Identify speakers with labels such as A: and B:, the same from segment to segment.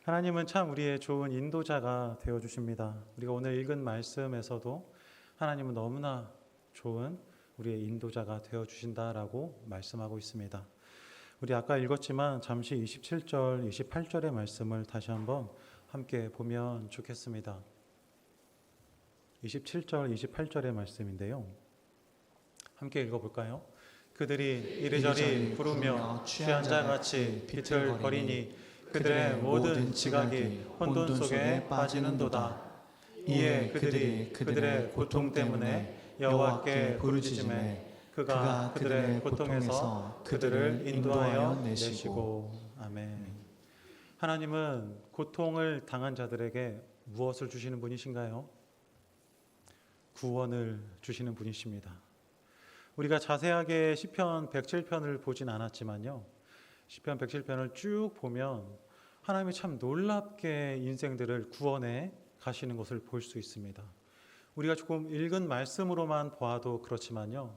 A: 하나님은 참 우리의 좋은 인도자가 되어 주십니다. 우리가 오늘 읽은 말씀에서도 하나님은 너무나 좋은 우리의 인도자가 되어 주신다라고 말씀하고 있습니다. 우리 아까 읽었지만 잠시 27절, 28절의 말씀을 다시 한번 함께 보면 좋겠습니다. 27절, 28절의 말씀인데요. 함께 읽어볼까요? 그들이 이리저리 부르며 취한 자같이 비틀거리니 그들의 모든 지각이 혼돈 속에 빠지는도다. 이에 그들이 그들의 고통 때문에 여호와께 부르짖음에 그가 그들의 고통에서 그들을 인도하여 내시고. 아멘. 하나님은 고통을 당한 자들에게 무엇을 주시는 분이신가요? 구원을 주시는 분이십니다. 우리가 자세하게 시편 107편을 보진 않았지만요, 시편 107편을 쭉 보면 하나님이 참 놀랍게 인생들을 구원해 가시는 것을 볼 수 있습니다. 우리가 조금 읽은 말씀으로만 보아도 그렇지만요,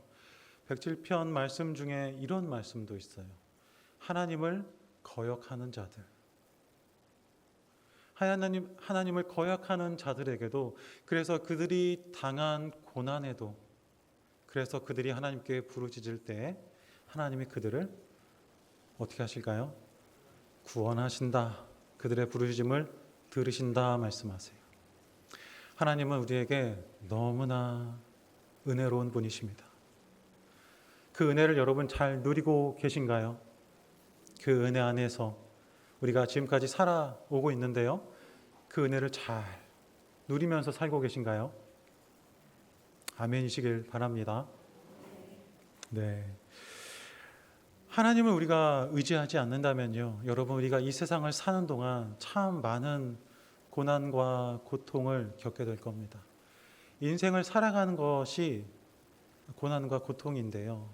A: 107편 말씀 중에 이런 말씀도 있어요. 하나님을 거역하는 자들, 하나님을 거역하는 자들에게도, 그래서 그들이 당한 고난에도, 그래서 그들이 하나님께 부르짖을 때 하나님이 그들을 어떻게 하실까요? 구원하신다. 그들의 부르짖음을 들으신다 말씀하세요. 하나님은 우리에게 너무나 은혜로운 분이십니다. 그 은혜를 여러분 잘 누리고 계신가요? 그 은혜 안에서 우리가 지금까지 살아오고 있는데요, 그 은혜를 잘 누리면서 살고 계신가요? 아멘이시길 바랍니다. 네. 하나님을 우리가 의지하지 않는다면요, 여러분, 우리가 이 세상을 사는 동안 참 많은 고난과 고통을 겪게 될 겁니다. 인생을 살아가는 것이 고난과 고통인데요,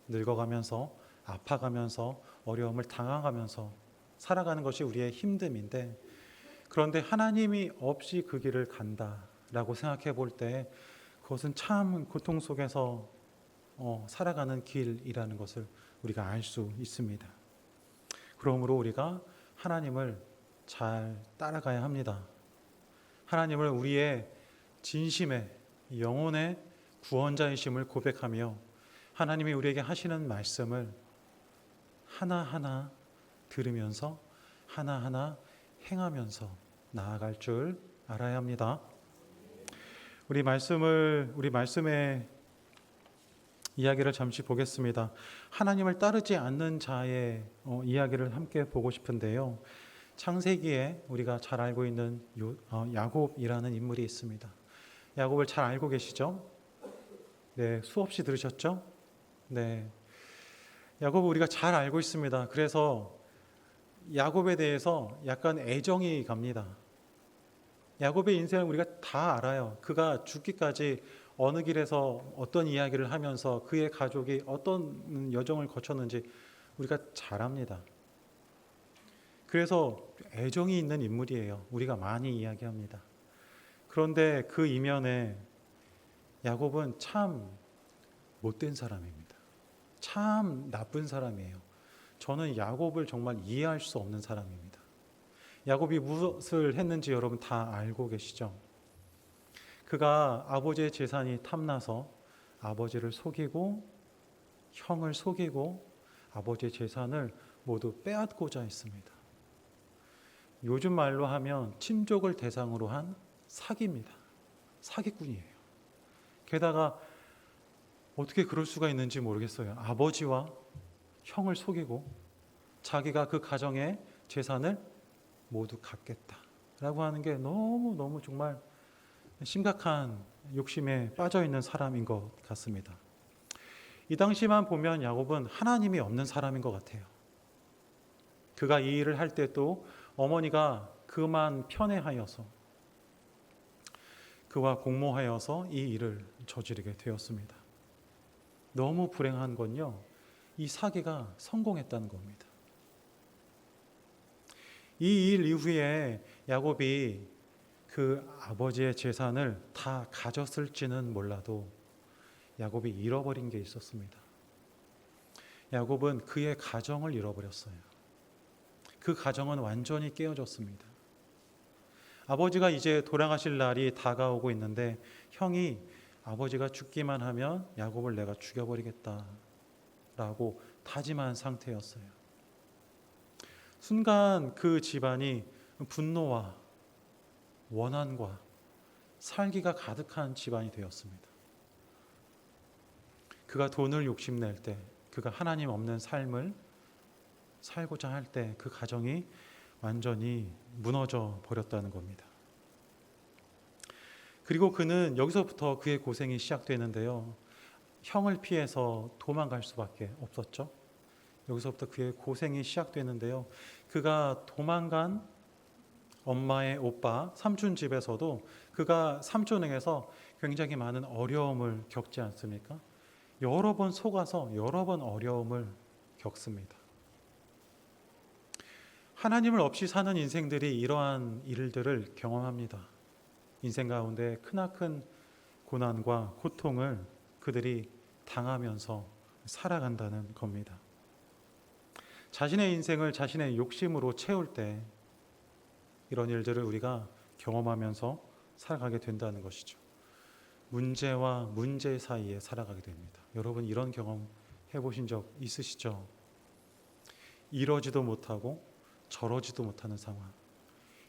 A: 늙어가면서, 아파가면서, 어려움을 당황하면서 살아가는 것이 우리의 힘듦인데, 그런데 하나님이 없이 그 길을 간다라고 생각해 볼 때 그것은 참 고통 속에서 살아가는 길이라는 것을 우리가 알 수 있습니다. 그러므로 우리가 하나님을 잘 따라가야 합니다. 하나님을 우리의 진심의 영혼의 구원자이심을 고백하며 하나님이 우리에게 하시는 말씀을 하나하나 들으면서 하나하나 행하면서 나아갈 줄 알아야 합니다. 우리 말씀의 이야기를 잠시 보겠습니다. 하나님을 따르지 않는 자의 이야기를 함께 보고 싶은데요. 창세기에 우리가 잘 알고 있는 야곱이라는 인물이 있습니다. 야곱을 잘 알고 계시죠? 네, 수없이 들으셨죠? 네, 야곱을 우리가 잘 알고 있습니다. 그래서 야곱에 대해서 약간 애정이 갑니다. 야곱의 인생을 우리가 다 알아요. 그가 죽기까지 어느 길에서 어떤 이야기를 하면서 그의 가족이 어떤 여정을 거쳤는지 우리가 잘 압니다. 그래서 애정이 있는 인물이에요. 우리가 많이 이야기합니다. 그런데 그 이면에 야곱은 참 못된 사람입니다. 참 나쁜 사람이에요. 저는 야곱을 정말 이해할 수 없는 사람입니다. 야곱이 무엇을 했는지 여러분 다 알고 계시죠? 그가 아버지의 재산이 탐나서 아버지를 속이고 형을 속이고 아버지의 재산을 모두 빼앗고자 했습니다. 요즘 말로 하면 친족을 대상으로 한 사기입니다. 사기꾼이에요. 게다가 어떻게 그럴 수가 있는지 모르겠어요. 아버지와 형을 속이고 자기가 그 가정의 재산을 모두 갖겠다라고 하는 게 너무 정말 심각한 욕심에 빠져 있는 사람인 것 같습니다. 이 당시만 보면 야곱은 하나님이 없는 사람인 것 같아요. 그가 이 일을 할 때 또 어머니가 그만 편애하여서 그와 공모하여서 이 일을 저지르게 되었습니다. 너무 불행한 건요, 이 사기가 성공했다는 겁니다. 이 일 이후에 야곱이 그 아버지의 재산을 다 가졌을지는 몰라도 야곱이 잃어버린 게 있었습니다. 야곱은 그의 가정을 잃어버렸어요. 그 가정은 완전히 깨어졌습니다. 아버지가 이제 돌아가실 날이 다가오고 있는데 형이 아버지가 죽기만 하면 야곱을 내가 죽여버리겠다라고 다짐한 상태였어요. 순간 그 집안이 분노와 원한과 살기가 가득한 집안이 되었습니다. 그가 돈을 욕심낼 때, 그가 하나님 없는 삶을 살고자 할 때 그 가정이 완전히 무너져 버렸다는 겁니다. 그리고 그는 여기서부터 그의 고생이 시작되는데요. 형을 피해서 도망갈 수밖에 없었죠. 여기서부터 그의 고생이 시작되는데요. 그가 도망간 엄마의 오빠 삼촌 집에서도 그가 삼촌에게서 굉장히 많은 어려움을 겪지 않습니까? 여러 번 속아서 여러 번 어려움을 겪습니다. 하나님을 없이 사는 인생들이 이러한 일들을 경험합니다. 인생 가운데 크나큰 고난과 고통을 그들이 당하면서 살아간다는 겁니다. 자신의 인생을 자신의 욕심으로 채울 때 이런 일들을 우리가 경험하면서 살아가게 된다는 것이죠. 문제와 문제 사이에 살아가게 됩니다. 여러분 이런 경험 해보신 적 있으시죠? 이러지도 못하고 저러지도 못하는 상황.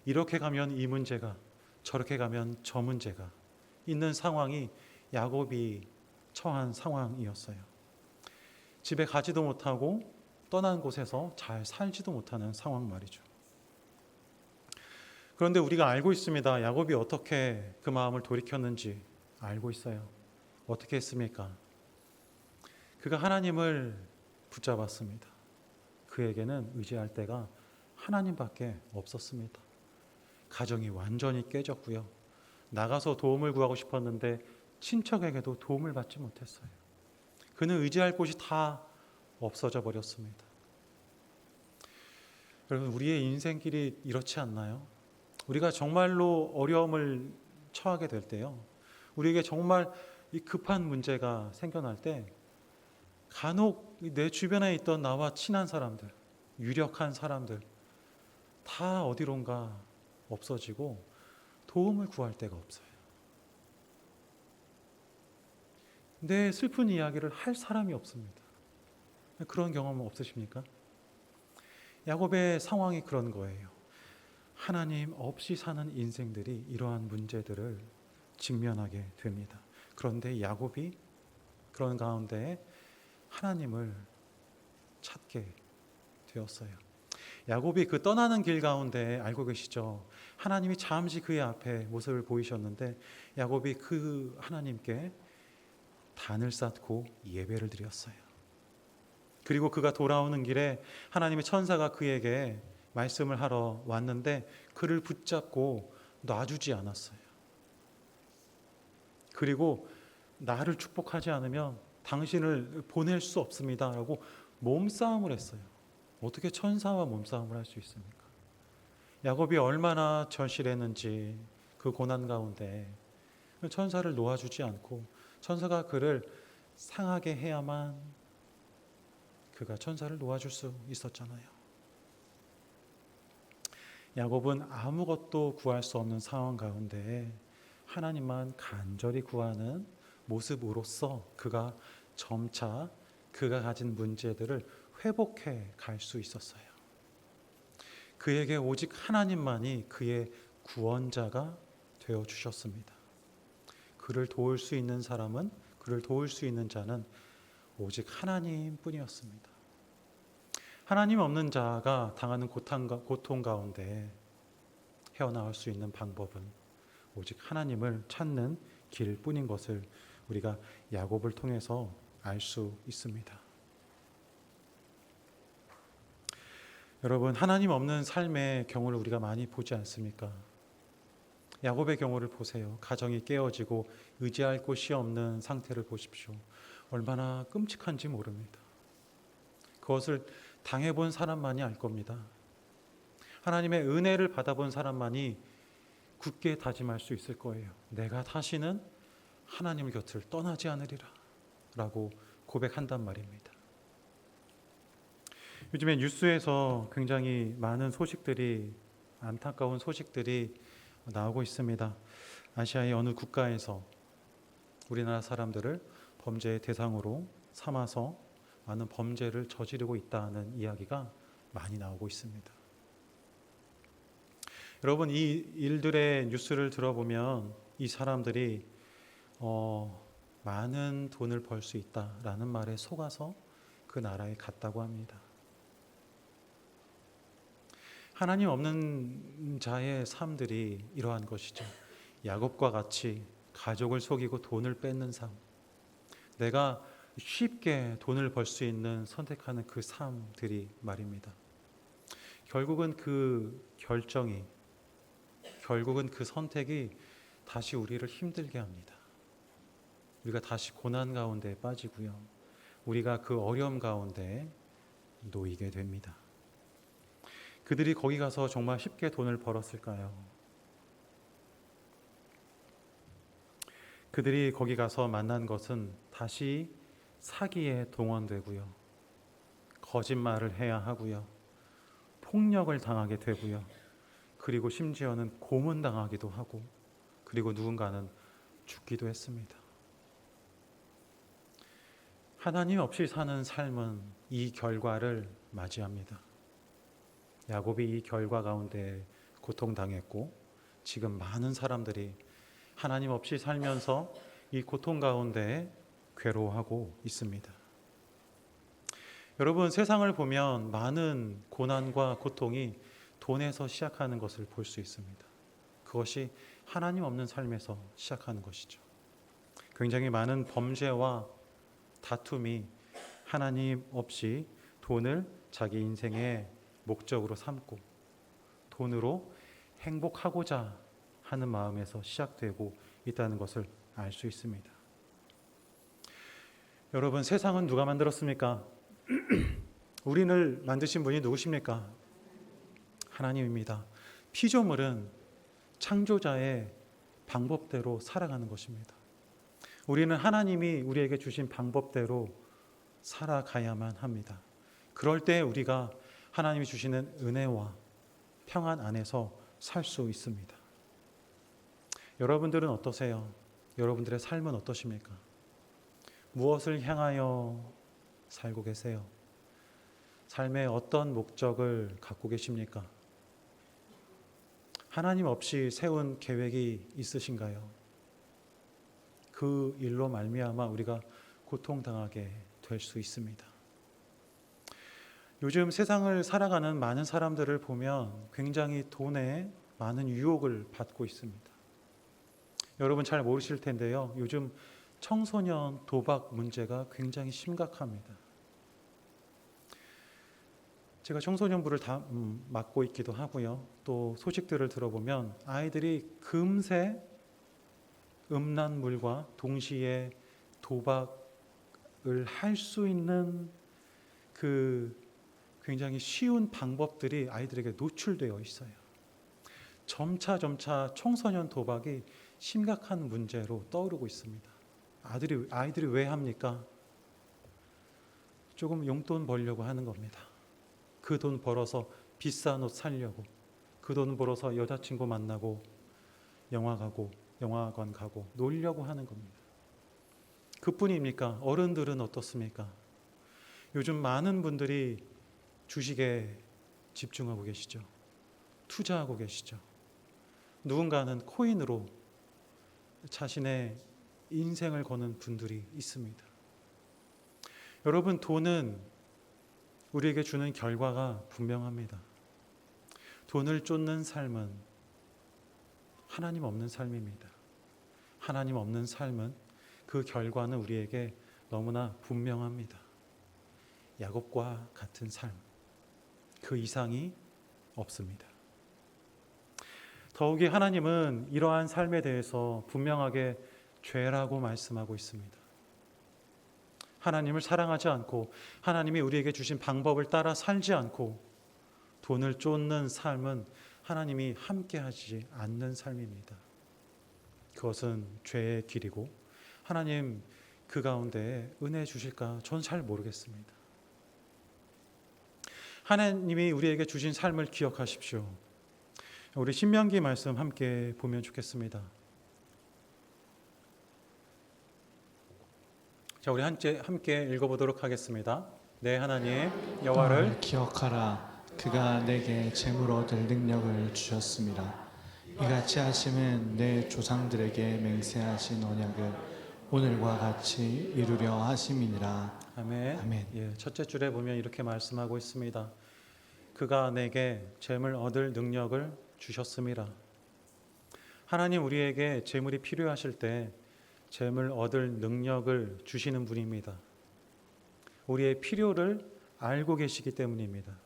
A: 이렇게 가면 이 문제가, 저렇게 가면 저 문제가 있는 상황이 야곱이 처한 상황이었어요. 집에 가지도 못하고 떠난 곳에서 잘 살지도 못하는 상황 말이죠. 그런데 우리가 알고 있습니다. 야곱이 어떻게 그 마음을 돌이켰는지 알고 있어요. 어떻게 했습니까? 그가 하나님을 붙잡았습니다. 그에게는 의지할 데가 하나님밖에 없었습니다. 가정이 완전히 깨졌고요. 나가서 도움을 구하고 싶었는데 친척에게도 도움을 받지 못했어요. 그는 의지할 곳이 다 없어져 버렸습니다. 여러분 우리의 인생길이 이렇지 않나요? 우리가 정말로 어려움을 처하게 될 때요. 우리에게 정말 이 급한 문제가 생겨날 때 간혹 내 주변에 있던 나와 친한 사람들, 유력한 사람들 다 어디론가 없어지고 도움을 구할 데가 없어요. 내 슬픈 이야기를 할 사람이 없습니다. 그런 경험은 없으십니까? 야곱의 상황이 그런 거예요. 하나님 없이 사는 인생들이 이러한 문제들을 직면하게 됩니다. 그런데 야곱이 그런 가운데 하나님을 찾게 되었어요. 야곱이 그 떠나는 길 가운데 알고 계시죠? 하나님이 잠시 그의 앞에 모습을 보이셨는데 야곱이 그 하나님께 단을 쌓고 예배를 드렸어요. 그리고 그가 돌아오는 길에 하나님의 천사가 그에게 말씀을 하러 왔는데 그를 붙잡고 놔주지 않았어요. 그리고 나를 축복하지 않으면 당신을 보낼 수 없습니다 라고 몸싸움을 했어요. 어떻게 천사와 몸싸움을 할 수 있습니까? 야곱이 얼마나 절실했는지 그 고난 가운데 천사를 놓아주지 않고 천사가 그를 상하게 해야만 그가 천사를 놓아줄 수 있었잖아요. 야곱은 아무것도 구할 수 없는 상황 가운데 하나님만 간절히 구하는 모습으로서 그가 점차 그가 가진 문제들을 회복해 갈 수 있었어요. 그에게 오직 하나님만이 그의 구원자가 되어 주셨습니다. 그를 도울 수 있는 사람은, 그를 도울 수 있는 자는 오직 하나님뿐이었습니다. 하나님 없는 자가 당하는 고통 가운데 헤어나올 수 있는 방법은 오직 하나님을 찾는 길뿐인 것을 우리가 야곱을 통해서 알 수 있습니다. 여러분, 하나님 없는 삶의 경우를 우리가 많이 보지 않습니까? 야곱의 경우를 보세요. 가정이 깨어지고 의지할 곳이 없는 상태를 보십시오. 얼마나 끔찍한지 모릅니다. 그것을 당해본 사람만이 알 겁니다. 하나님의 은혜를 받아본 사람만이 굳게 다짐할 수 있을 거예요. 내가 다시는 하나님의 곁을 떠나지 않으리라 라고 고백한단 말입니다. 요즘에 뉴스에서 굉장히 많은 소식들이, 안타까운 소식들이 나오고 있습니다. 아시아의 어느 국가에서 우리나라 사람들을 범죄의 대상으로 삼아서 많은 범죄를 저지르고 있다는 이야기가 많이 나오고 있습니다. 여러분, 이 일들의 뉴스를 들어보면 이 사람들이 많은 돈을 벌 수 있다라는 말에 속아서 그 나라에 갔다고 합니다. 하나님 없는 자의 삶들이 이러한 것이죠. 야곱과 같이 가족을 속이고 돈을 뺏는 삶, 내가 쉽게 돈을 벌 수 있는 선택하는 그 삶들이 말입니다. 결국은 그 결정이, 결국은 그 선택이 다시 우리를 힘들게 합니다. 우리가 다시 고난 가운데 빠지고요, 우리가 그 어려움 가운데 놓이게 됩니다. 그들이 거기 가서 정말 쉽게 돈을 벌었을까요? 그들이 거기 가서 만난 것은 다시 사기에 동원되고요, 거짓말을 해야 하고요, 폭력을 당하게 되고요, 그리고 심지어는 고문당하기도 하고, 그리고 누군가는 죽기도 했습니다. 하나님 없이 사는 삶은 이 결과를 맞이합니다. 야곱이 이 결과 가운데 고통당했고, 지금 많은 사람들이 하나님 없이 살면서 이 고통 가운데 괴로워하고 있습니다. 여러분, 세상을 보면 많은 고난과 고통이 돈에서 시작하는 것을 볼 수 있습니다. 그것이 하나님 없는 삶에서 시작하는 것이죠. 굉장히 많은 범죄와 다툼이 하나님 없이 돈을 자기 인생의 목적으로 삼고 돈으로 행복하고자 하는 마음에서 시작되고 있다는 것을 알 수 있습니다. 여러분, 세상은 누가 만들었습니까? 우리를 만드신 분이 누구십니까? 하나님입니다. 피조물은 창조자의 방법대로 살아가는 것입니다. 우리는 하나님이 우리에게 주신 방법대로 살아가야만 합니다. 그럴 때 우리가 하나님이 주시는 은혜와 평안 안에서 살 수 있습니다. 여러분들은 어떠세요? 여러분들의 삶은 어떠십니까? 무엇을 향하여 살고 계세요? 삶의 어떤 목적을 갖고 계십니까? 하나님 없이 세운 계획이 있으신가요? 그 일로 말미암아 우리가 고통당하게 될 수 있습니다. 요즘 세상을 살아가는 많은 사람들을 보면 굉장히 돈에 많은 유혹을 받고 있습니다. 여러분 잘 모르실 텐데요, 요즘 청소년 도박 문제가 굉장히 심각합니다. 제가 청소년부를 다 맡고 있기도 하고요, 또 소식들을 들어보면 아이들이 금세 음란물과 동시에 도박을 할 수 있는 그 굉장히 쉬운 방법들이 아이들에게 노출되어 있어요. 점차 청소년 도박이 심각한 문제로 떠오르고 있습니다. 아이들이 왜 합니까? 조금 용돈 벌려고 하는 겁니다. 그 돈 벌어서 비싼 옷 사려고, 그 돈 벌어서 여자친구 만나고 영화관 가고 놀려고 하는 겁니다. 그뿐입니까? 어른들은 어떻습니까? 요즘 많은 분들이 주식에 집중하고 계시죠. 투자하고 계시죠. 누군가는 코인으로 자신의 인생을 거는 분들이 있습니다. 여러분, 돈은 우리에게 주는 결과가 분명합니다. 돈을 쫓는 삶은 하나님 없는 삶입니다. 하나님 없는 삶은 그 결과는 우리에게 너무나 분명합니다. 야곱과 같은 삶, 그 이상이 없습니다. 더욱이 하나님은 이러한 삶에 대해서 분명하게 죄라고 말씀하고 있습니다. 하나님을 사랑하지 않고 하나님이 우리에게 주신 방법을 따라 살지 않고 돈을 쫓는 삶은 하나님이 함께하지 않는 삶입니다. 그것은 죄의 길이고 하나님 그 가운데 은혜 주실까? 전 잘 모르겠습니다. 하나님이 우리에게 주신 삶을 기억하십시오. 우리 신명기 말씀 함께 보면 좋겠습니다. 자, 우리 함께 읽어보도록 하겠습니다. 내 하나님 여호와를
B: 기억하라. 그가 내게 재물 얻을 능력을 주셨습니다. 이같이 하심은 내 조상들에게 맹세하신 언약을 오늘과 같이 이루려 하심이니라.
A: 아멘.
B: 아멘.
A: 예, 첫째 줄에 보면 이렇게 말씀하고 있습니다. 그가 내게 재물 얻을 능력을 주셨음이라. 하나님 우리에게 재물이 필요하실 때 재물 얻을 능력을 주시는 분입니다. 우리의 필요를 알고 계시기 때문입니다.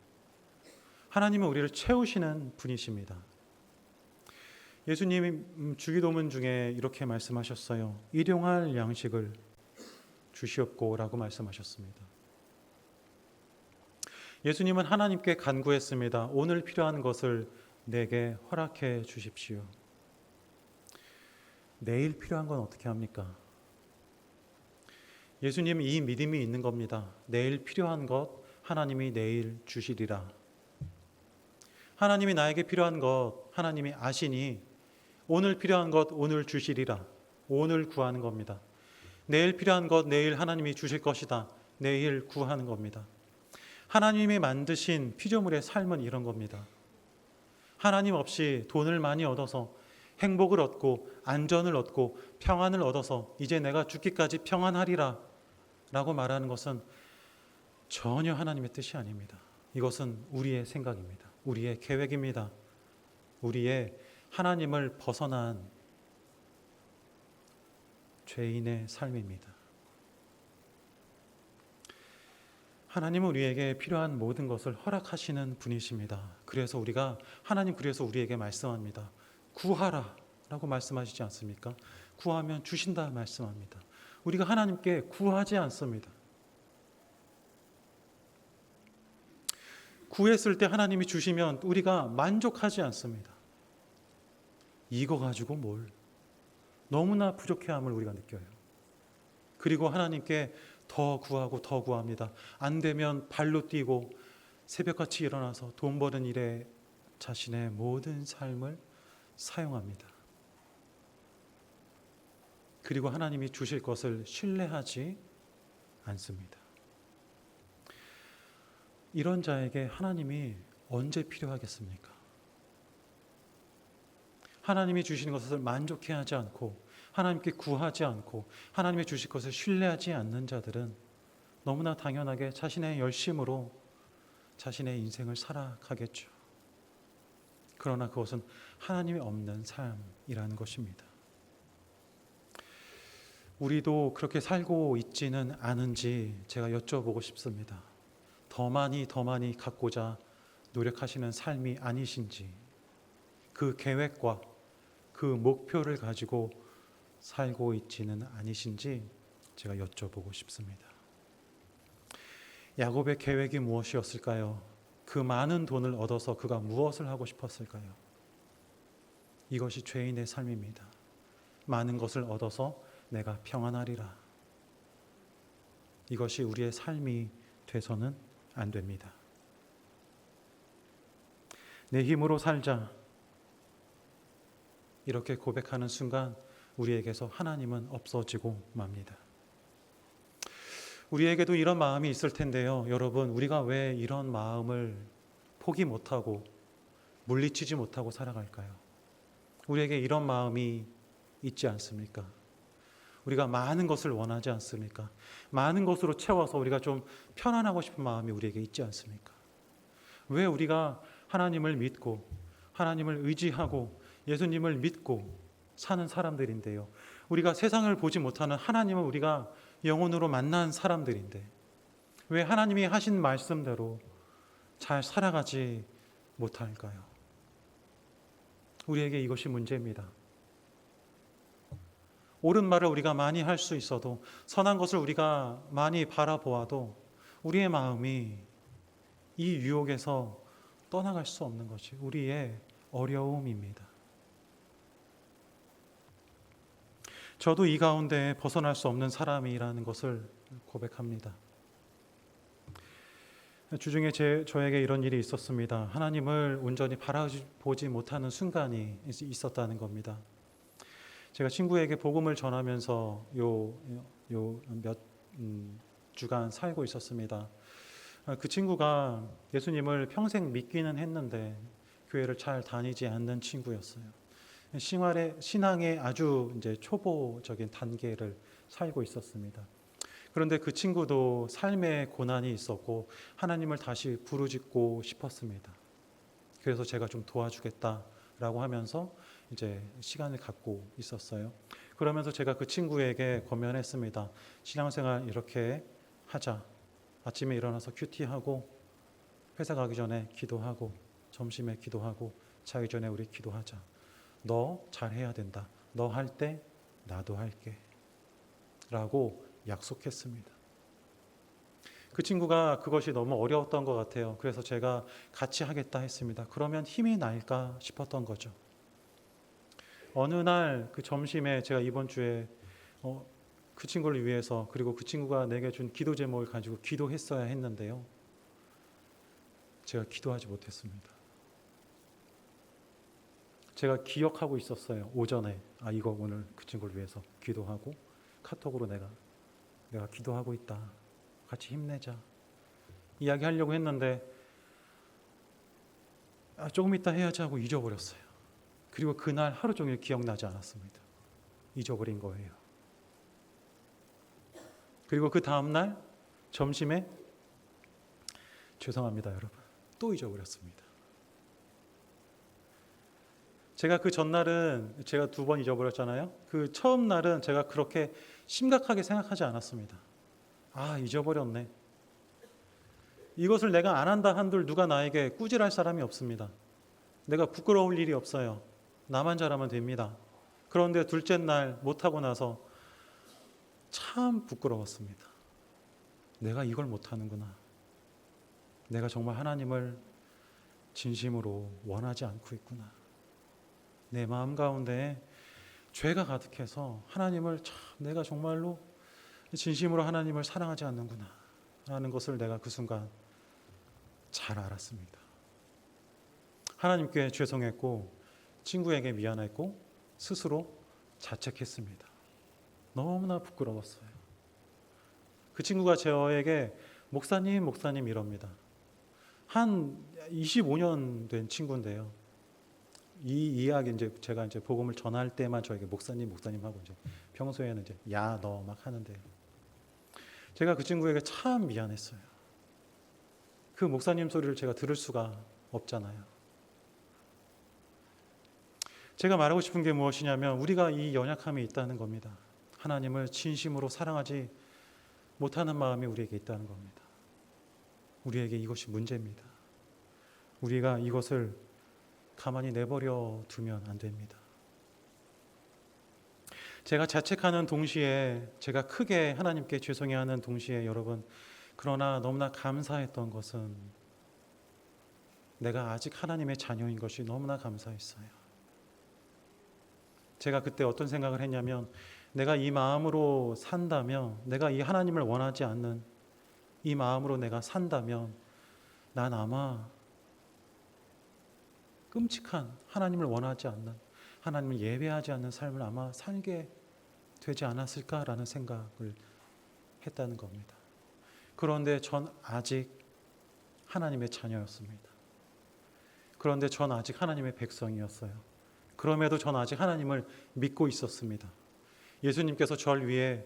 A: 하나님은 우리를 채우시는 분이십니다. 예수님이 주기도문 중에 이렇게 말씀하셨어요. 일용할 양식을 주시옵고라고 말씀하셨습니다. 예수님은 하나님께 간구했습니다. 오늘 필요한 것을 내게 허락해 주십시오. 내일 필요한 건 어떻게 합니까? 예수님은 이 믿음이 있는 겁니다. 내일 필요한 것 하나님이 내일 주시리라. 하나님이 나에게 필요한 것 하나님이 아시니 오늘 필요한 것 오늘 주시리라. 오늘 구하는 겁니다. 내일 필요한 것 내일 하나님이 주실 것이다. 내일 구하는 겁니다. 하나님이 만드신 피조물의 삶은 이런 겁니다. 하나님 없이 돈을 많이 얻어서 행복을 얻고 안전을 얻고 평안을 얻어서 이제 내가 죽기까지 평안하리라 라고 말하는 것은 전혀 하나님의 뜻이 아닙니다. 이것은 우리의 생각입니다. 우리의 계획입니다. 우리의 하나님을 벗어난 죄인의 삶입니다. 하나님은 우리에게 필요한 모든 것을 허락하시는 분이십니다. 그래서 하나님 그래서 우리에게 말씀합니다. 구하라 라고 말씀하시지 않습니까? 구하면 주신다 말씀합니다. 우리가 하나님께 구하지 않습니다. 구했을 때 하나님이 주시면 우리가 만족하지 않습니다. 이거 가지고 뭘? 너무나 부족해함을 우리가 느껴요. 그리고 하나님께 더 구하고 더 구합니다. 안 되면 발로 뛰고 새벽같이 일어나서 돈 버는 일에 자신의 모든 삶을 사용합니다. 그리고 하나님이 주실 것을 신뢰하지 않습니다. 이런 자에게 하나님이 언제 필요하겠습니까? 하나님이 주시는 것을 만족해하지 않고 하나님께 구하지 않고 하나님이 주실 것을 신뢰하지 않는 자들은 너무나 당연하게 자신의 열심으로 자신의 인생을 살아가겠죠. 그러나 그것은 하나님이 없는 삶이라는 것입니다. 우리도 그렇게 살고 있지는 않은지 제가 여쭤보고 싶습니다. 더 많이 갖고자 노력하시는 삶이 아니신지, 그 계획과 그 목표를 가지고 살고 있지는 아니신지 제가 여쭤보고 싶습니다. 야곱의 계획이 무엇이었을까요? 그 많은 돈을 얻어서 그가 무엇을 하고 싶었을까요? 이것이 죄인의 삶입니다. 많은 것을 얻어서 내가 평안하리라. 이것이 우리의 삶이 돼서는 안 됩니다. 내 힘으로 살자. 이렇게 고백하는 순간 우리에게서 하나님은 없어지고 맙니다. 우리에게도 이런 마음이 있을 텐데요. 여러분, 우리가 왜 이런 마음을 포기 못하고 물리치지 못하고 살아갈까요? 우리에게 이런 마음이 있지 않습니까? 우리가 많은 것을 원하지 않습니까? 많은 것으로 채워서 우리가 좀 편안하고 싶은 마음이 우리에게 있지 않습니까? 왜 우리가 하나님을 믿고 하나님을 의지하고 예수님을 믿고 사는 사람들인데요. 우리가 세상을 보지 못하는 하나님을 우리가 영혼으로 만난 사람들인데 왜 하나님이 하신 말씀대로 잘 살아가지 못할까요? 우리에게 이것이 문제입니다. 옳은 말을 우리가 많이 할 수 있어도 선한 것을 우리가 많이 바라보아도 우리의 마음이 이 유혹에서 떠나갈 수 없는 것이 우리의 어려움입니다. 저도 이 가운데 벗어날 수 없는 사람이라는 것을 고백합니다. 주중에 저에게 이런 일이 있었습니다. 하나님을 온전히 바라보지 못하는 순간이 있었다는 겁니다. 제가 친구에게 복음을 전하면서 몇 주간 살고 있었습니다. 그 친구가 예수님을 평생 믿기는 했는데 교회를 잘 다니지 않는 친구였어요. 신앙의 아주 이제 초보적인 단계를 살고 있었습니다. 그런데 그 친구도 삶의 고난이 있었고 하나님을 다시 부르짖고 싶었습니다. 그래서 제가 좀 도와주겠다라고 하면서 이제 시간을 갖고 있었어요. 그러면서 제가 그 친구에게 권면했습니다. 신앙생활 이렇게 하자. 아침에 일어나서 큐티하고 회사 가기 전에 기도하고 점심에 기도하고 자기 전에 우리 기도하자. 너 잘해야 된다. 너 할 때 나도 할게. 라고 약속했습니다. 그 친구가 그것이 너무 어려웠던 것 같아요. 그래서 제가 같이 하겠다 했습니다. 그러면 힘이 날까 싶었던 거죠. 어느 날 그 점심에 제가 이번 주에 그 친구를 위해서 그리고 그 친구가 내게 준 기도 제목을 가지고 기도했어야 했는데요. 제가 기도하지 못했습니다. 제가 기억하고 있었어요. 오전에 이거 오늘 그 친구를 위해서 기도하고 카톡으로 내가 기도하고 있다. 같이 힘내자. 이야기하려고 했는데 조금 이따 해야지 하고 잊어버렸어요. 그리고 그날 하루 종일 기억나지 않았습니다. 잊어버린 거예요. 그리고 그 다음날 점심에 죄송합니다 여러분. 또 잊어버렸습니다. 제가 그 전날은 제가 2번 잊어버렸잖아요. 그 처음 날은 제가 그렇게 심각하게 생각하지 않았습니다. 잊어버렸네. 이것을 내가 안 한다 한들 누가 나에게 꾸질할 사람이 없습니다. 내가 부끄러울 일이 없어요. 나만 잘하면 됩니다. 그런데 둘째 날 못하고 나서 참 부끄러웠습니다. 내가 이걸 못하는구나. 내가 정말 하나님을 진심으로 원하지 않고 있구나. 내 마음 가운데 죄가 가득해서 하나님을 내가 정말로 진심으로 하나님을 사랑하지 않는구나 라는 것을 내가 그 순간 잘 알았습니다. 하나님께 죄송했고 친구에게 미안했고 스스로 자책했습니다. 너무나 부끄러웠어요. 그 친구가 저에게 목사님 이럽니다. 한 25년 된 친구인데요. 이 이야기 제가 복음을 전할 때만 저에게 목사님 하고 평소에는 야 너 막 하는데요. 제가 그 친구에게 참 미안했어요. 그 목사님 소리를 제가 들을 수가 없잖아요. 제가 말하고 싶은 게 무엇이냐면 우리가 이 연약함이 있다는 겁니다. 하나님을 진심으로 사랑하지 못하는 마음이 우리에게 있다는 겁니다. 우리에게 이것이 문제입니다. 우리가 이것을 가만히 내버려 두면 안 됩니다. 제가 자책하는 동시에 제가 크게 하나님께 죄송해하는 동시에 여러분 그러나 너무나 감사했던 것은 내가 아직 하나님의 자녀인 것이 너무나 감사했어요. 제가 그때 어떤 생각을 했냐면 내가 이 마음으로 산다면 내가 이 하나님을 원하지 않는 이 마음으로 내가 산다면 난 아마 끔찍한 하나님을 원하지 않는 하나님을 예배하지 않는 삶을 아마 살게 되지 않았을까라는 생각을 했다는 겁니다. 그런데 전 아직 하나님의 자녀였습니다. 그런데 전 아직 하나님의 백성이었어요. 그럼에도 전 아직 하나님을 믿고 있었습니다. 예수님께서 저를 위해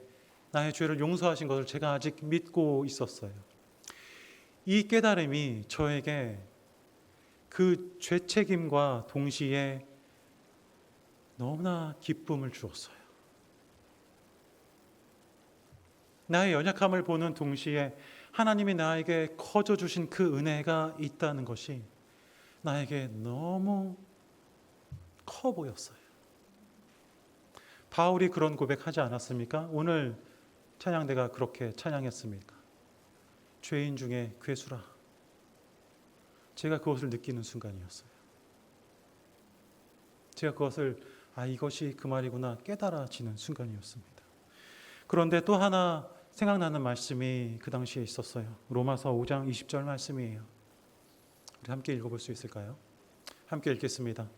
A: 나의 죄를 용서하신 것을 제가 아직 믿고 있었어요. 이 깨달음이 저에게 그 죄책임과 동시에 너무나 기쁨을 주었어요. 나의 연약함을 보는 동시에 하나님이 나에게 거저 주신 그 은혜가 있다는 것이 나에게 너무 커 보였어요. 바울이 그런 고백하지 않았습니까? 오늘 찬양대가 그렇게 찬양했습니까? 죄인 중에 괴수라. 제가 그것을 느끼는 순간이었어요. 제가 그것을 이것이 그 말이구나 깨달아지는 순간이었습니다. 그런데 또 하나 생각나는 말씀이 그 당시에 있었어요. 로마서 5장 20절 말씀이에요. 우리 함께 읽어볼 수 있을까요? 함께 읽겠습니다.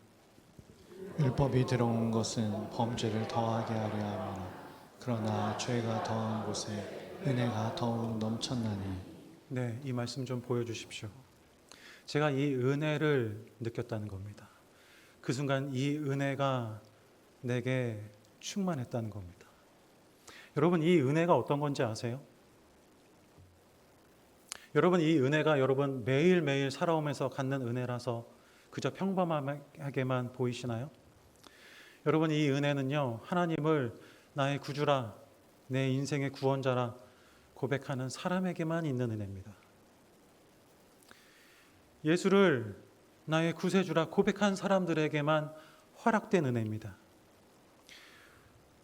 B: 율법이 들어온 것은 범죄를 더하게 하려 함이라. 그러나 죄가 더한 곳에 은혜가 더욱 넘쳤나니.
A: 네, 이 말씀 좀 보여주십시오. 제가 이 은혜를 느꼈다는 겁니다. 그 순간 이 은혜가 내게 충만했다는 겁니다. 여러분, 이 은혜가 어떤 건지 아세요? 여러분, 이 은혜가 여러분 매일매일 살아오면서 갖는 은혜라서 그저 평범하게만 보이시나요? 여러분, 이 은혜는요, 하나님을 나의 구주라, 내 인생의 구원자라 고백하는 사람에게만 있는 은혜입니다. 예수를 나의 구세주라 고백한 사람들에게만 허락된 은혜입니다.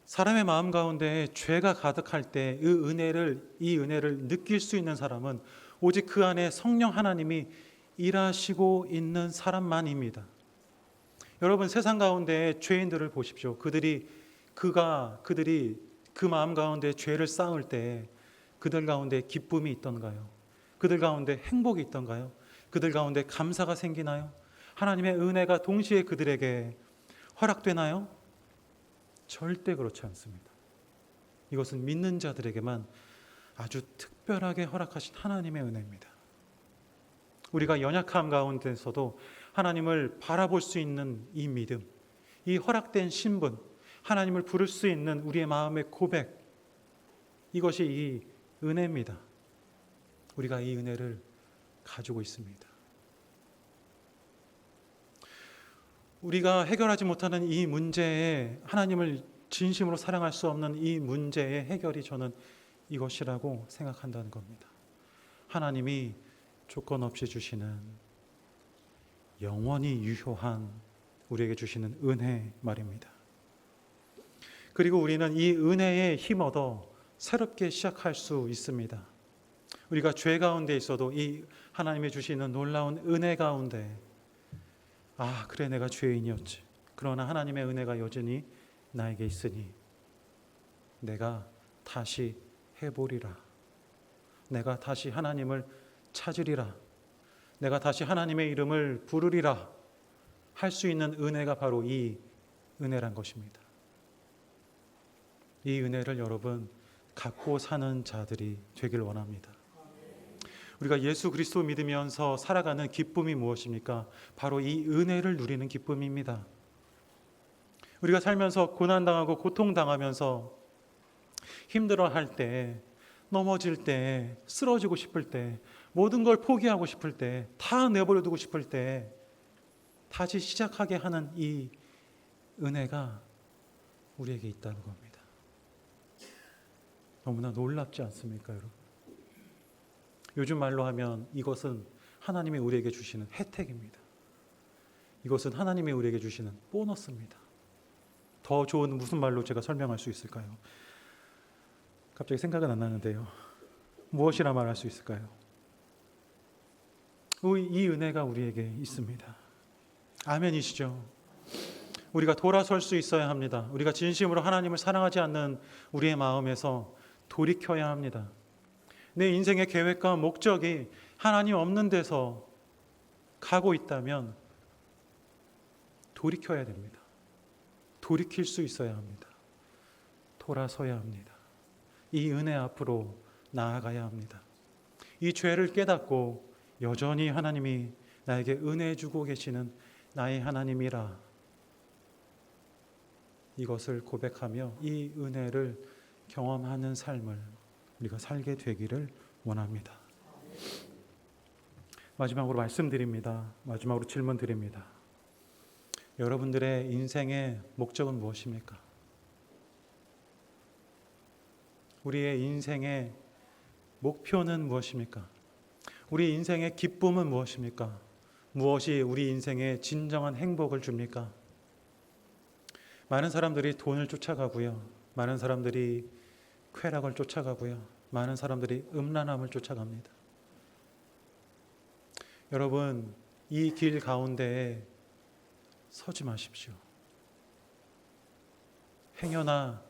A: 사람의 마음 가운데 죄가 가득할 때 이 은혜를 느낄 수 있는 사람은 오직 그 안에 성령 하나님이 일하시고 있는 사람만입니다. 여러분, 세상 가운데 죄인들을 보십시오. 그들이 그 마음 가운데 죄를 쌓을 때 그들 가운데 기쁨이 있던가요? 그들 가운데 행복이 있던가요? 그들 가운데 감사가 생기나요? 하나님의 은혜가 동시에 그들에게 허락되나요? 절대 그렇지 않습니다. 이것은 믿는 자들에게만 아주 특별하게 허락하신 하나님의 은혜입니다. 우리가 연약함 가운데서도 하나님을 바라볼 수 있는 이 믿음, 이 허락된 신분, 하나님을 부를 수 있는 우리의 마음의 고백, 이것이 이 은혜입니다. 우리가 이 은혜를 가지고 있습니다. 우리가 해결하지 못하는 이 문제에 하나님을 진심으로 사랑할 수 없는 이 문제의 해결이 저는 이것이라고 생각한다는 겁니다. 하나님이 조건 없이 주시는 영원히 유효한 우리에게 주시는 은혜 말입니다. 그리고 우리는 이 은혜에 힘 얻어 새롭게 시작할 수 있습니다. 우리가 죄 가운데 있어도 이 하나님이 주시는 놀라운 은혜 가운데 그래 내가 죄인이었지. 그러나 하나님의 은혜가 여전히 나에게 있으니 내가 다시 해보리라. 내가 다시 하나님을 찾으리라. 내가 다시 하나님의 이름을 부르리라. 할 수 있는 은혜가 바로 이 은혜란 것입니다. 이 은혜를 여러분 갖고 사는 자들이 되길 원합니다. 우리가 예수 그리스도 믿으면서 살아가는 기쁨이 무엇입니까? 바로 이 은혜를 누리는 기쁨입니다. 우리가 살면서 고난당하고 고통당하면서 힘들어할 때, 넘어질 때, 쓰러지고 싶을 때, 모든 걸 포기하고 싶을 때, 다 내버려두고 싶을 때 다시 시작하게 하는 이 은혜가 우리에게 있다는 겁니다. 너무나 놀랍지 않습니까, 여러분? 요즘 말로 하면 이것은 하나님이 우리에게 주시는 혜택입니다. 이것은 하나님이 우리에게 주시는 보너스입니다. 더 좋은 무슨 말로 제가 설명할 수 있을까요? 갑자기 생각은 안 나는데요. 무엇이라 말할 수 있을까요? 이 은혜가 우리에게 있습니다. 아멘이시죠? 우리가 돌아설 수 있어야 합니다. 우리가 진심으로 하나님을 사랑하지 않는 우리의 마음에서 돌이켜야 합니다. 내 인생의 계획과 목적이 하나님 없는 데서 가고 있다면 돌이켜야 됩니다. 돌이킬 수 있어야 합니다. 돌아서야 합니다. 이 은혜 앞으로 나아가야 합니다. 이 죄를 깨닫고 여전히 하나님이 나에게 은혜 주고 계시는 나의 하나님이라, 이것을 고백하며 이 은혜를 경험하는 삶을 우리가 살게 되기를 원합니다. 마지막으로 말씀드립니다. 마지막으로 질문 드립니다. 여러분들의 인생의 목적은 무엇입니까? 우리의 인생의 목표는 무엇입니까? 우리 인생의 기쁨은 무엇입니까? 무엇이 우리 인생의 진정한 행복을 줍니까? 많은 사람들이 돈을 쫓아가고요. 많은 사람들이 쾌락을 쫓아가고요. 많은 사람들이 음란함을 쫓아갑니다. 여러분, 이 길 가운데에 서지 마십시오. 행여나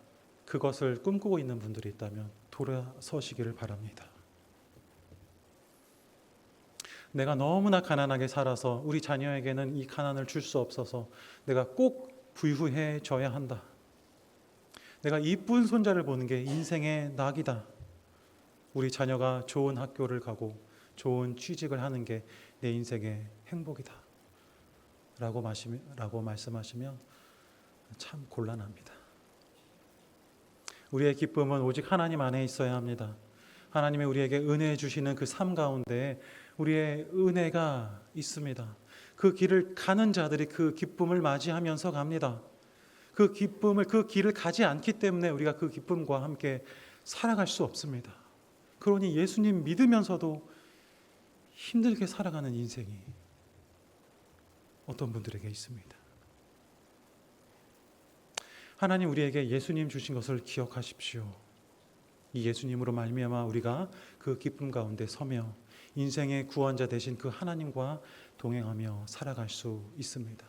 A: 그것을 꿈꾸고 있는 분들이 있다면 돌아서시기를 바랍니다. 내가 너무나 가난하게 살아서 우리 자녀에게는 이 가난을 줄 수 없어서 내가 꼭 부유해져야 한다. 내가 이쁜 손자를 보는 게 인생의 낙이다. 우리 자녀가 좋은 학교를 가고 좋은 취직을 하는 게 내 인생의 행복이다. 라고 말씀하시면 참 곤란합니다. 우리의 기쁨은 오직 하나님 안에 있어야 합니다. 하나님이 우리에게 은혜 주시는 그 삶 가운데 우리의 은혜가 있습니다. 그 길을 가는 자들이 그 기쁨을 맞이하면서 갑니다. 그 길을 가지 않기 때문에 우리가 그 기쁨과 함께 살아갈 수 없습니다. 그러니 예수님 믿으면서도 힘들게 살아가는 인생이 어떤 분들에게 있습니다. 하나님 우리에게 예수님 주신 것을 기억하십시오. 이 예수님으로 말미암아 우리가 그 기쁨 가운데 서며 인생의 구원자 되신 그 하나님과 동행하며 살아갈 수 있습니다.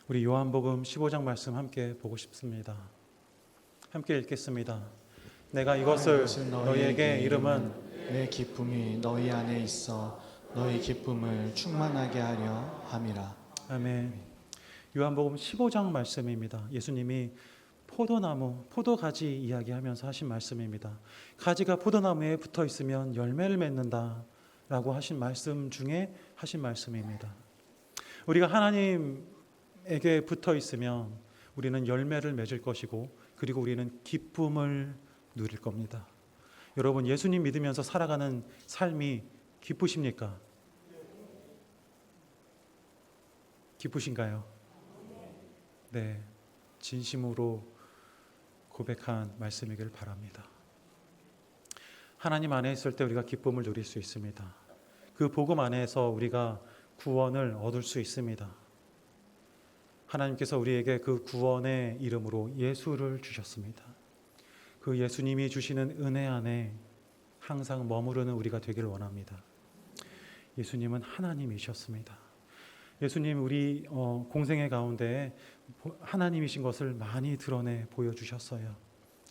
A: 우리 요한복음 15장 말씀 함께 보고 싶습니다. 함께 읽겠습니다. 내가 이것을 너희에게 이름은
B: 내 기쁨이 너희 안에 있어 너희 기쁨을 충만하게 하려 함이라.
A: 아멘. 요한복음 15장 말씀입니다. 예수님이 포도나무, 포도가지 이야기하면서 하신 말씀입니다. 가지가 포도나무에 붙어 있으면 열매를 맺는다 라고 하신 말씀 중에 하신 말씀입니다. 우리가 하나님에게 붙어 있으면 우리는 열매를 맺을 것이고 그리고 우리는 기쁨을 누릴 겁니다. 여러분 예수님 믿으면서 살아가는 삶이 기쁘십니까? 기쁘신가요? 네, 진심으로 고백한 말씀이길 바랍니다. 하나님 안에 있을 때 우리가 기쁨을 누릴 수 있습니다. 그 복음 안에서 우리가 구원을 얻을 수 있습니다. 하나님께서 우리에게 그 구원의 이름으로 예수를 주셨습니다. 그 예수님이 주시는 은혜 안에 항상 머무르는 우리가 되기를 원합니다. 예수님은 하나님이셨습니다. 예수님 우리 공생애 가운데 하나님이신 것을 많이 드러내 보여주셨어요.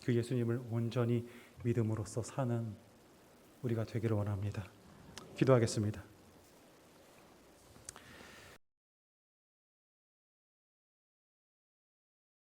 A: 그 예수님을 온전히 믿음으로써 사는 우리가 되기를 원합니다. 기도하겠습니다.